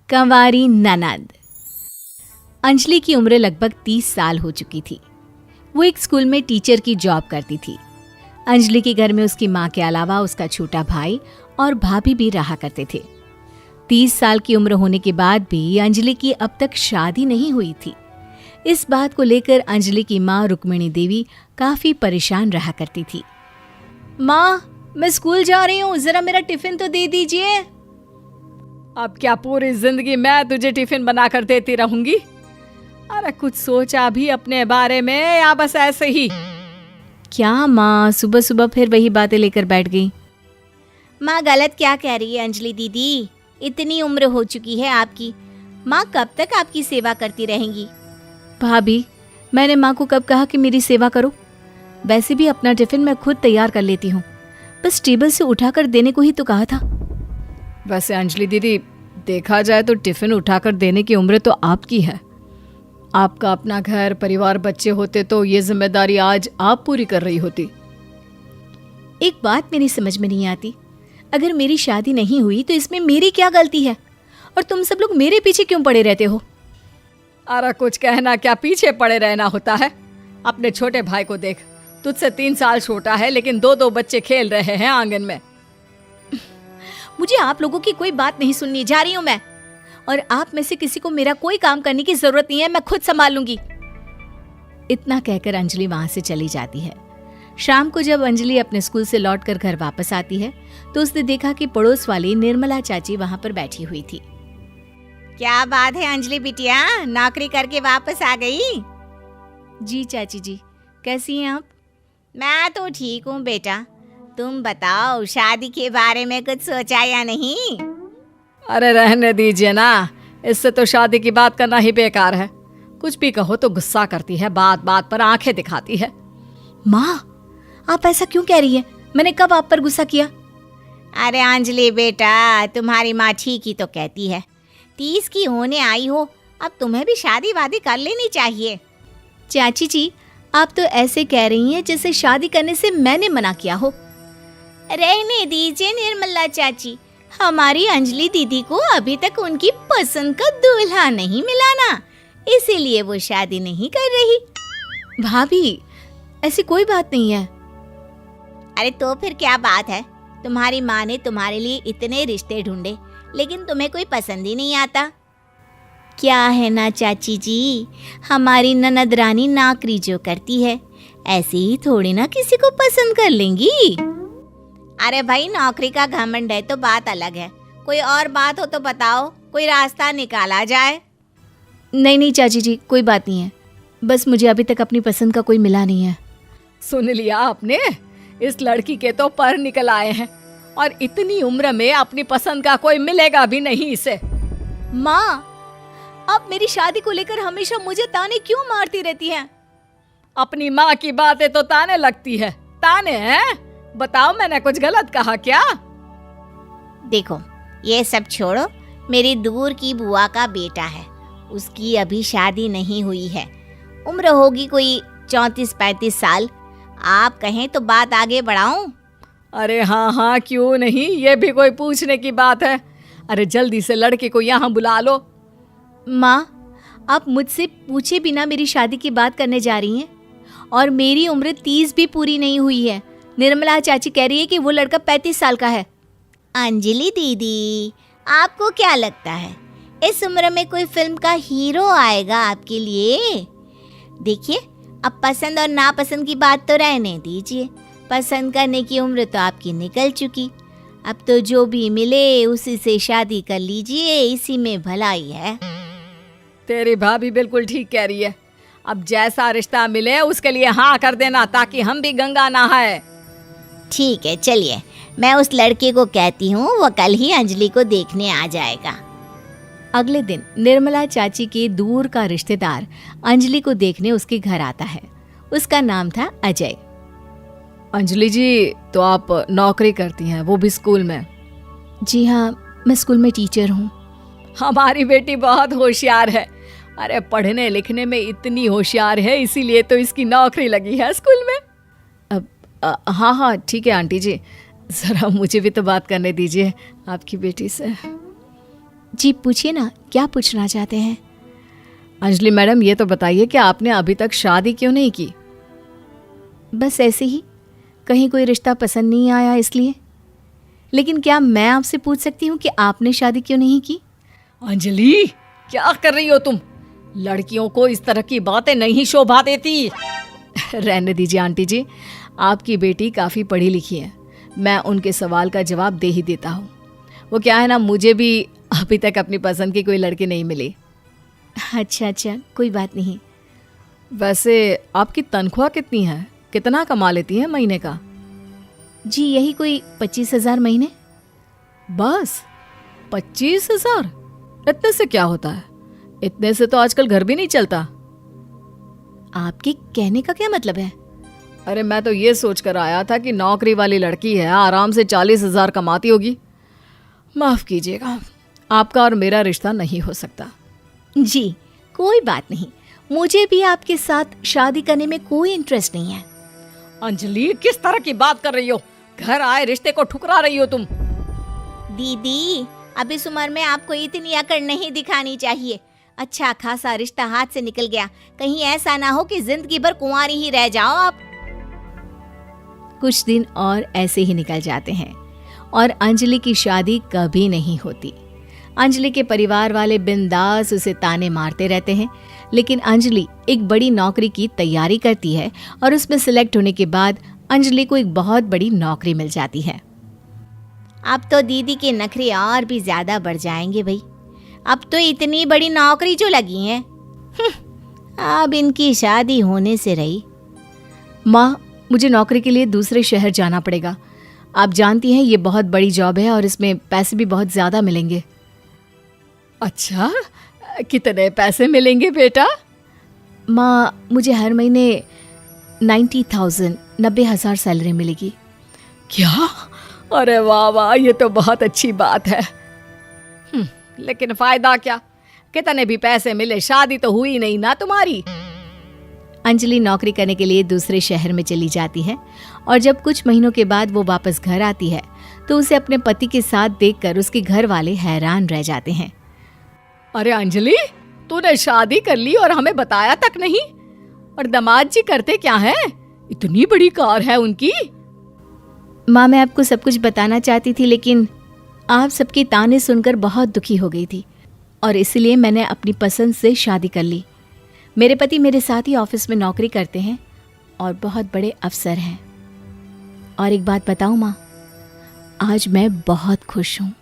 कंवारी ननद। अंजलि की उम्र लगभग 30 साल हो चुकी थी। वो एक स्कूल में टीचर की जॉब करती थी। अंजलि के घर में उसकी माँ के अलावा उसका छोटा भाई और भाभी भी रहा करते थे। 30 साल की उम्र होने के बाद भी अंजलि की अब तक शादी नहीं हुई थी। इस बात को लेकर अंजलि की माँ रुक्मिणी देवी काफी परेशान रहा करती थी। माँ, मैं स्कूल जा रही हूँ, जरा मेरा टिफिन तो दे दीजिए। अब क्या पूरी जिंदगी मैं तुझे टिफिन बना कर देती रहूंगी? अरे कुछ सोचा भी अपने बारे में या बस ऐसे ही? क्या माँ, सुबह सुबह फिर वही बातें लेकर बैठ गई। माँ गलत क्या कह रही है अंजलि दीदी? इतनी उम्र हो चुकी है आपकी, माँ कब तक आपकी सेवा करती रहेंगी? भाभी, मैंने माँ को कब कहा कि मेरी सेवा करो? वैसे भी अपना टिफिन मैं खुद तैयार कर लेती हूँ, बस टेबल से उठाकर देने को ही तो कहा था। वैसे अंजलि दीदी, देखा जाए तो टिफिन उठाकर देने की उम्र तो आपकी है। आपका अपना घर परिवार बच्चे होते तो ये जिम्मेदारी आज आप पूरी कर रही होती। एक बात मेरी समझ में नहीं आती, अगर मेरी शादी नहीं हुई तो इसमें मेरी क्या गलती है और तुम सब लोग मेरे पीछे क्यों पड़े रहते हो? अरे कुछ कहना क्या पीछे पड़े रहना होता है? अपने छोटे भाई को देख, तुझसे 3 साल छोटा है लेकिन 2 बच्चे खेल रहे हैं आंगन में। मुझे आप लोगों की कोई बात नहीं सुननी, जा रही हूँ मैं। और आप में से किसी को मेरा कोई काम करने की जरूरत नहीं है, मैं खुद संभाल लूंगी। इतना कहकर अंजलि वहां से चली जाती है। शाम को जब अंजलि अपने स्कूल से लौटकर घर वापस आती है तो उसने देखा कि पड़ोस वाली निर्मला चाची वहां पर बैठी हुई थी। क्या बात है अंजलि बिटिया, नौकरी करके वापस आ गई? जी चाची जी, कैसी हैं आप? मैं तो ठीक हूँ बेटा, तुम बताओ शादी के बारे में कुछ सोचा या नहीं? अरे रहने दीजिए ना, इससे तो शादी की बात करना ही बेकार है। कुछ भी कहो तो गुस्सा करती है, बात बात पर आंखें दिखाती है। माँ, आप ऐसा क्यों कह रही हैं? मैंने कब आप पर गुस्सा किया? अरे अंजलि बेटा, तुम्हारी माँ ठीक ही तो कहती है। 30 की होने आई हो, अब तुम्हें भी शादी वादी कर लेनी चाहिए। चाची जी, आप तो ऐसे कह रही हैं जैसे शादी करने से मैंने मना किया हो। रहने दीजिए निर्मला चाची, हमारी अंजलि दीदी को अभी तक उनकी पसंद का दूल्हा नहीं मिला ना, इसीलिए वो शादी नहीं कर रही। भाभी, ऐसी कोई बात नहीं है। अरे तो फिर क्या बात है? तुम्हारी माँ ने तुम्हारे लिए इतने रिश्ते ढूंढे लेकिन तुम्हें कोई पसंद ही नहीं आता। क्या है ना चाची जी, हमारी ननद रानी नौकरी जो करती है ऐसे ही थोड़ी ना किसी को पसंद कर लेंगी। अरे भाई, नौकरी का घमंड है तो बात अलग है, कोई और बात हो तो बताओ, कोई रास्ता निकाला जाए। नहीं चाची जी, कोई बात नहीं है, बस मुझे अभी तक अपनी पसंद का कोई मिला नहीं है। सुन लिया आपने, इस लड़की के तो पर निकल आए हैं और इतनी उम्र में अपनी पसंद का कोई मिलेगा भी नहीं इसे। माँ, आप मेरी शादी को लेकर हमेशा मुझे ताने क्यों मारती रहती हैं? अपनी माँ की बातें तो ताने लगती है। ताने हैं? बताओ, मैंने कुछ गलत कहा क्या? देखो, ये सब छोड़ो, मेरी दूर की बुआ का बेटा है, उसकी अभी शादी नहीं हुई है, उम्र होगी कोई 34-35 साल। आप कहें तो बात आगे बढ़ाऊं? अरे हाँ, क्यों नहीं, ये भी कोई पूछने की बात है। अरे जल्दी से लड़के को यहाँ बुला लो। माँ, आप मुझसे पूछे बिना मेरी शादी की बात करने जा रही हैं और मेरी उम्र 30 भी पूरी नहीं हुई है। निर्मला चाची कह रही है कि वो लड़का 35 साल का है। अंजलि दीदी, आपको क्या लगता है इस उम्र में कोई फिल्म का हीरो आएगा आपके लिए? देखिए, अब पसंद और नापसंद की बात तो रहने दीजिए, पसंद करने की उम्र तो आपकी निकल चुकी। अब तो जो भी मिले उसी से शादी कर लीजिए, इसी में भलाई है। तेरी भाभी बिल्कुल ठीक कह रही है। अब जैसा रिश्ता मिले उसके लिए हाँ कर देना, ताकि हम भी गंगा नहाए। ठीक है, चलिए मैं उस लड़के को कहती हूँ, वो कल ही अंजलि को देखने आ जाएगा। अगले दिन निर्मला चाची के दूर का रिश्तेदार अंजलि को देखने उसके घर आता है। उसका नाम था अजय। अंजलि जी, तो आप नौकरी करती हैं, वो भी स्कूल में? जी हाँ, मैं स्कूल में टीचर हूँ। हमारी बेटी बहुत होशियार है। अरे पढ़ने लिखने में इतनी होशियार है, इसीलिए तो इसकी नौकरी लगी है स्कूल में। हाँ ठीक है आंटी जी, जरा मुझे भी तो बात करने दीजिए आपकी बेटी से। जी पूछिए ना, क्या पूछना चाहते हैं? अंजलि मैडम, ये तो बताइए कि आपने अभी तक शादी क्यों नहीं की? बस ऐसे ही, कहीं कोई रिश्ता पसंद नहीं आया इसलिए। लेकिन क्या मैं आपसे पूछ सकती हूँ कि आपने शादी क्यों नहीं की? अंजलि, क्या कर रही हो तुम? लड़कियों को इस तरह की बातें नहीं शोभा देती। रहने दीजिए आंटी जी, आपकी बेटी काफ़ी पढ़ी लिखी है, मैं उनके सवाल का जवाब दे ही देता हूँ। वो क्या है ना, मुझे भी अभी तक अपनी पसंद की कोई लड़की नहीं मिली। अच्छा अच्छा, कोई बात नहीं। वैसे आपकी तनख्वाह कितनी है? कितना कमा लेती हैं महीने का? जी यही कोई 25,000 महीने। बस 25,000? इतने से क्या होता है? इतने से तो आजकल घर भी नहीं चलता। आपके कहने का क्या मतलब है? अरे मैं तो ये सोच कर आया था कि नौकरी वाली लड़की है, आराम से 40,000 कमाती होगी। माफ़ कीजिएगा, आपका और मेरा रिश्ता नहीं हो सकता। जी कोई बात नहीं, मुझे भी आपके साथ शादी करने में कोई इंटरेस्ट नहीं है। अंजलि, किस तरह की बात कर रही हो? घर आए रिश्ते को ठुकरा रही हो तुम। दीदी, अब इस उम्र में आपको इतनी अकड़ नहीं दिखानी चाहिए। अच्छा खासा रिश्ता हाथ से निकल गया, कहीं ऐसा ना हो कि जिंदगी भर कुंवारी ही रह जाओ आप। कुछ दिन और ऐसे ही निकल जाते हैं और अंजलि की शादी कभी नहीं होती। अंजलि के परिवार वाले बिंदास उसे ताने मारते रहते हैं, लेकिन अंजलि एक बड़ी नौकरी की तैयारी करती है और उसमें सिलेक्ट होने के बाद अंजलि को एक बहुत बड़ी नौकरी मिल जाती है। अब तो दीदी के नखरे और भी ज्यादा बढ़ जाएंगे भाई। अब तो इतनी बड़ी नौकरी जो लगी है, अब इनकी शादी होने से रही। माँ, मुझे नौकरी के लिए दूसरे शहर जाना पड़ेगा। आप जानती हैं ये बहुत बड़ी जॉब है और इसमें पैसे भी बहुत ज़्यादा मिलेंगे। अच्छा, कितने पैसे मिलेंगे बेटा? माँ, मुझे हर महीने 90,000 सैलरी मिलेगी। क्या? अरे वाह वाह, ये तो बहुत अच्छी बात है। लेकिन फायदा क्या? कितने भी पैसे मिले, शादी तो हुई नहीं ना तुम्हारी। अंजलि नौकरी करने के लिए दूसरे शहर में चली जाती है और जब कुछ महीनों के बाद वो वापस घर आती है तो उसे अपने पति के साथ देखकर उसके घर वाले हैरान रह जाते हैं। अरे अंजलि, तूने शादी कर ली और हमें बताया तक नहीं। और दामाद जी करते क्या हैं? इतनी बड़ी कार है उनकी। माँ, मैं आपको सब कुछ बताना चाहती थी, लेकिन आप सबके ताने सुनकर बहुत दुखी हो गई थी और इसलिए मैंने अपनी पसंद से शादी कर ली। मेरे पति मेरे साथ ही ऑफिस में नौकरी करते हैं और बहुत बड़े अफसर हैं। और एक बात बताऊं माँ, आज मैं बहुत खुश हूँ।